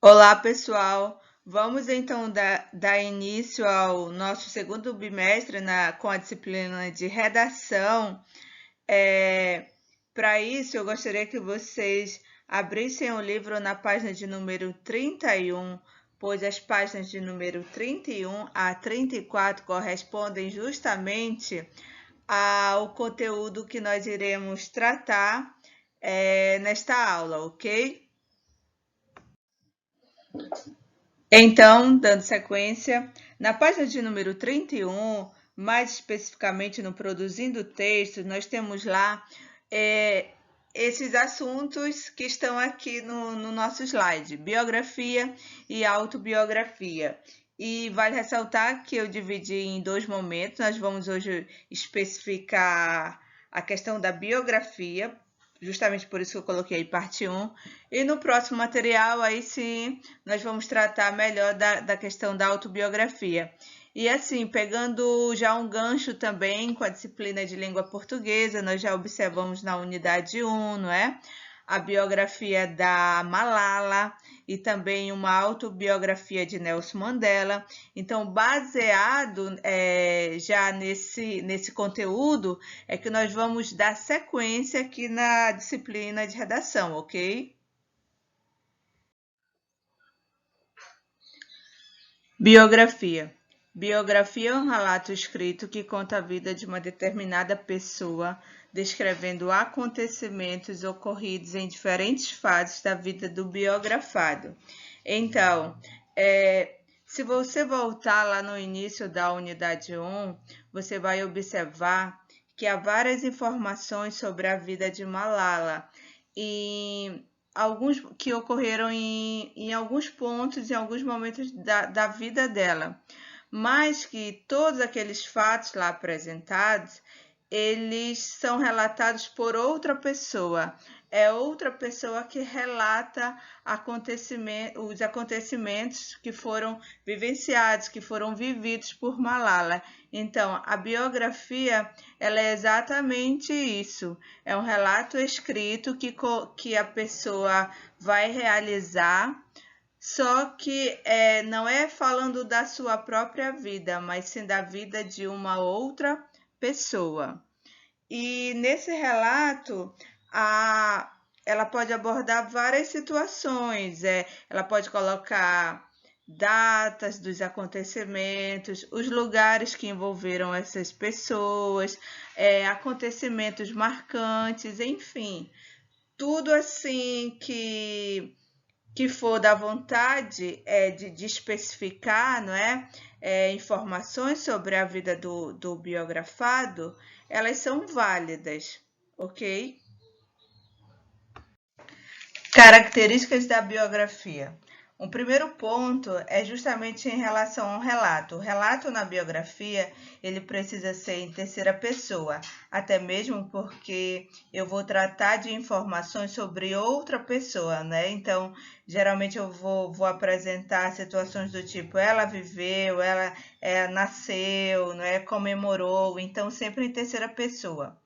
Olá, pessoal! Vamos então dar início ao nosso segundo bimestre com a disciplina de redação. Para isso, eu gostaria que vocês abrissem o livro na página de número 31, pois as páginas de número 31 a 34 correspondem justamente ao conteúdo que nós iremos tratar nesta aula, ok? Então, dando sequência, na página de número 31, mais especificamente no Produzindo Textos, nós temos lá é, esses assuntos que estão aqui no nosso slide: biografia e autobiografia. E vale ressaltar que eu dividi em dois momentos. Nós vamos hoje especificar a questão da biografia, justamente por isso que eu coloquei parte 1. E no próximo material, aí sim, nós vamos tratar melhor da questão da autobiografia. E assim, pegando já um gancho também com a disciplina de língua portuguesa, nós já observamos na unidade 1, não é? A biografia da Malala e também uma autobiografia de Nelson Mandela. Então, baseado já nesse conteúdo, é que nós vamos dar sequência aqui na disciplina de redação, ok? Biografia. Biografia é um relato escrito que conta a vida de uma determinada pessoa, descrevendo acontecimentos ocorridos em diferentes fases da vida do biografado. Então, se você voltar lá no início da unidade 1, você vai observar que há várias informações sobre a vida de Malala. E alguns que ocorreram em alguns pontos, em alguns momentos da vida dela, mas que todos aqueles fatos lá apresentados, eles são relatados por outra pessoa. É outra pessoa que relata os acontecimentos que foram vivenciados, que foram vividos por Malala. Então, a biografia, ela é exatamente isso. É um relato escrito que a pessoa vai realizar, só que não é falando da sua própria vida, mas sim da vida de uma outra pessoa. E nesse relato, a, ela pode abordar várias situações. Ela pode colocar datas dos acontecimentos, os lugares que envolveram essas pessoas, acontecimentos marcantes, enfim, tudo assim que for da vontade de especificar, não é? Informações sobre a vida do biografado, elas são válidas, ok? Características da biografia. Um primeiro ponto é justamente em relação ao relato. O relato na biografia, ele precisa ser em terceira pessoa, até mesmo porque eu vou tratar de informações sobre outra pessoa, né? Então, geralmente eu vou apresentar situações do tipo, ela viveu, ela nasceu, né? Comemorou, então sempre em terceira pessoa.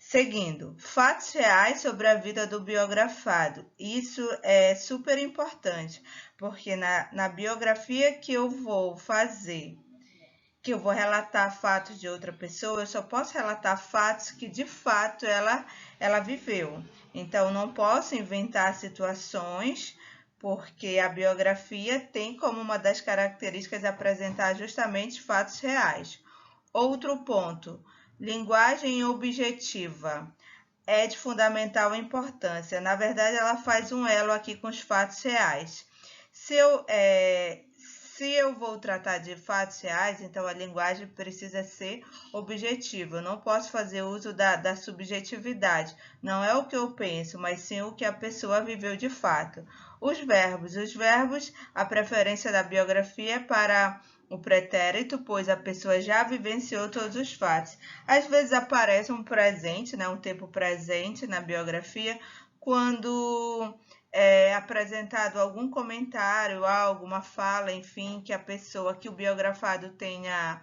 Seguindo, fatos reais sobre a vida do biografado. Isso é super importante, porque na biografia que eu vou fazer, que eu vou relatar fatos de outra pessoa, eu só posso relatar fatos que de fato ela viveu. Então, não posso inventar situações, porque a biografia tem como uma das características apresentar justamente fatos reais. Outro ponto, linguagem objetiva é de fundamental importância. Na verdade, ela faz um elo aqui com os fatos reais. Se eu, se eu vou tratar de fatos reais, então a linguagem precisa ser objetiva. Eu não posso fazer uso da subjetividade. Não é o que eu penso, mas sim o que a pessoa viveu de fato. Os verbos, a preferência da biografia é para o pretérito, pois a pessoa já vivenciou todos os fatos. Às vezes aparece um presente, né, um tempo presente na biografia, quando é apresentado algum comentário, alguma fala, enfim, que a pessoa, que o biografado tenha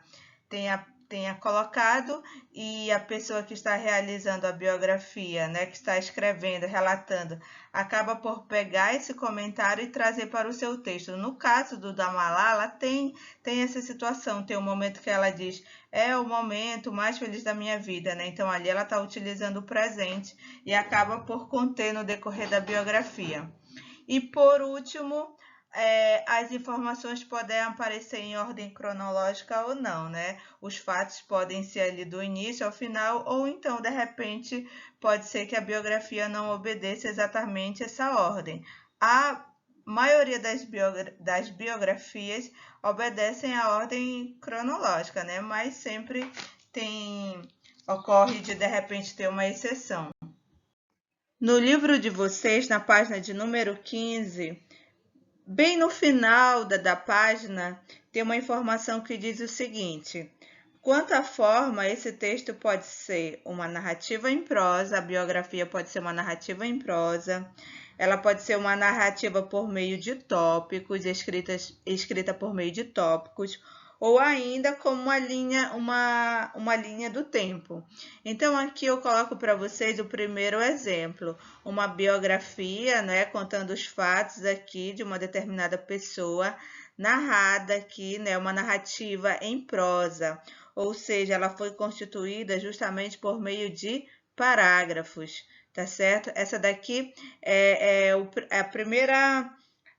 tenha colocado e a pessoa que está realizando a biografia, né, que está escrevendo, relatando, acaba por pegar esse comentário e trazer para o seu texto. No caso do da Malala, tem essa situação, tem um momento que ela diz, é o momento mais feliz da minha vida, né? Então ali ela está utilizando o presente e acaba por conter no decorrer da biografia. E por último, as informações podem aparecer em ordem cronológica ou não, né? Os fatos podem ser ali do início ao final, ou então, de repente, pode ser que a biografia não obedeça exatamente essa ordem. A maioria das biografias obedecem à ordem cronológica, né? Mas sempre ocorre de repente ter uma exceção. No livro de vocês, na página de número 15, bem no final da página, tem uma informação que diz o seguinte: quanto à forma, esse texto pode ser uma narrativa em prosa, a biografia pode ser uma narrativa em prosa, ela pode ser uma narrativa por meio de tópicos, escrita por meio de tópicos, ou ainda como uma linha do tempo. Então, aqui eu coloco para vocês o primeiro exemplo, uma biografia, né, contando os fatos aqui de uma determinada pessoa, narrada aqui, né, uma narrativa em prosa, ou seja, ela foi constituída justamente por meio de parágrafos, tá certo? Essa daqui é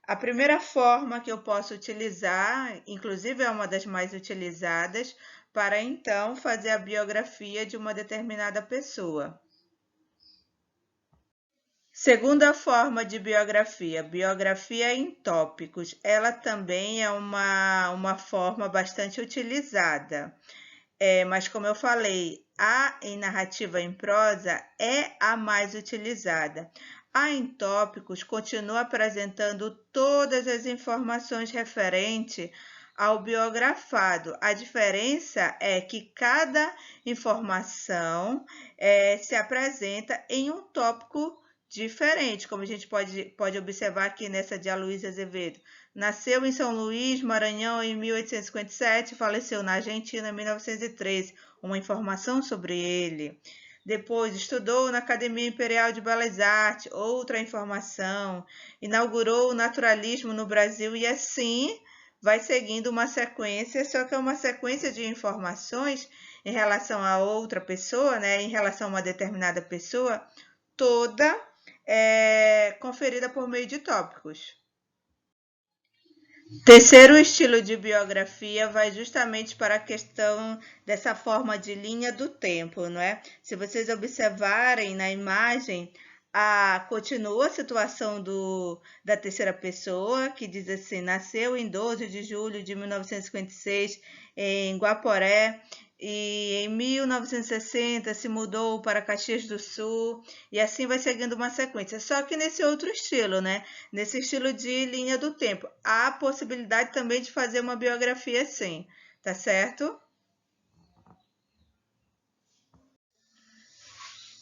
a primeira forma que eu posso utilizar, inclusive é uma das mais utilizadas, para então fazer a biografia de uma determinada pessoa. Segunda forma de biografia, biografia em tópicos. Ela também é uma forma bastante utilizada. Mas como eu falei, a em narrativa em prosa é a mais utilizada. A em tópicos continua apresentando todas as informações referentes ao biografado. A diferença é que cada informação se apresenta em um tópico diferente, como a gente pode observar aqui nessa de Aloysio Azevedo. Nasceu em São Luís, Maranhão, em 1857, faleceu na Argentina em 1913. Uma informação sobre ele. Depois, estudou na Academia Imperial de Belas Artes, outra informação. Inaugurou o naturalismo no Brasil e assim vai seguindo uma sequência, só que é uma sequência de informações em relação a outra pessoa, né, em relação a uma determinada pessoa, toda conferida por meio de tópicos. Terceiro estilo de biografia vai justamente para a questão dessa forma de linha do tempo, não é? Se vocês observarem na imagem, continua a situação da terceira pessoa, que diz assim, nasceu em 12 de julho de 1956 em Guaporé, e em 1960 se mudou para Caxias do Sul, e assim vai seguindo uma sequência. Só que nesse outro estilo, né? Nesse estilo de linha do tempo. Há a possibilidade também de fazer uma biografia assim, tá certo?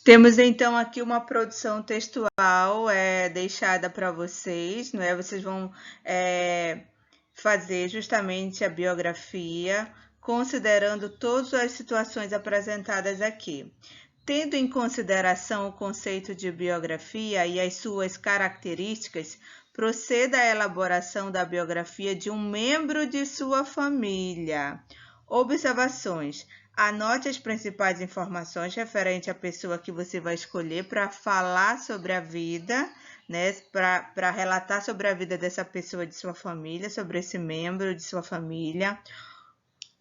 Temos então aqui uma produção textual deixada para vocês, não é? Vocês vão fazer justamente a biografia, considerando todas as situações apresentadas aqui. Tendo em consideração o conceito de biografia e as suas características, proceda à elaboração da biografia de um membro de sua família. Observações. Anote as principais informações referentes à pessoa que você vai escolher para falar sobre a vida, né? Para relatar sobre a vida dessa pessoa de sua família, sobre esse membro de sua família.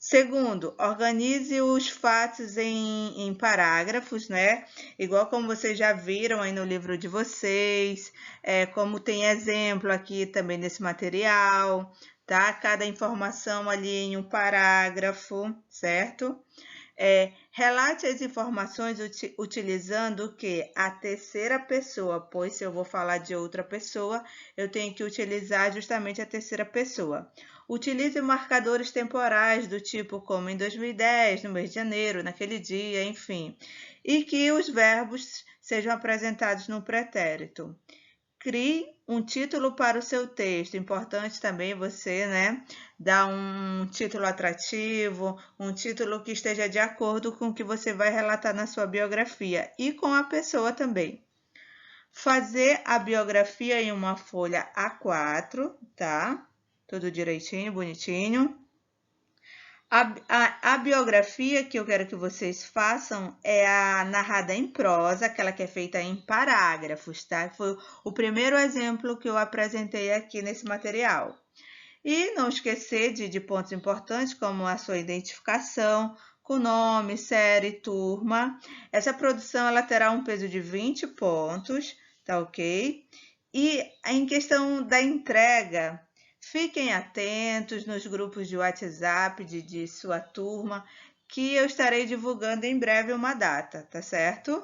Segundo, organize os fatos em parágrafos, né? Igual como vocês já viram aí no livro de vocês, como tem exemplo aqui também nesse material, tá? Cada informação ali em um parágrafo, certo? Relate as informações utilizando o que? A terceira pessoa, pois se eu vou falar de outra pessoa, eu tenho que utilizar justamente a terceira pessoa. Utilize marcadores temporais do tipo como em 2010, no mês de janeiro, naquele dia, enfim. E que os verbos sejam apresentados no pretérito. Crie um título para o seu texto. Importante também você, né, dar um título atrativo, um título que esteja de acordo com o que você vai relatar na sua biografia e com a pessoa também. Fazer a biografia em uma folha A4, tá? Tudo direitinho, bonitinho. A biografia que eu quero que vocês façam é a narrada em prosa, aquela que é feita em parágrafos, tá? Foi o primeiro exemplo que eu apresentei aqui nesse material. E não esquecer de pontos importantes, como a sua identificação, com nome, série, turma. Essa produção ela terá um peso de 20 pontos, tá ok? E em questão da entrega, fiquem atentos nos grupos de WhatsApp de sua turma, que eu estarei divulgando em breve uma data, tá certo?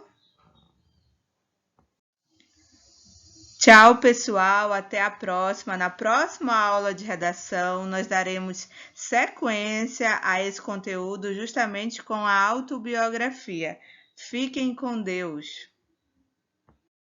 Tchau, pessoal. Até a próxima. Na próxima aula de redação, nós daremos sequência a esse conteúdo justamente com a autobiografia. Fiquem com Deus.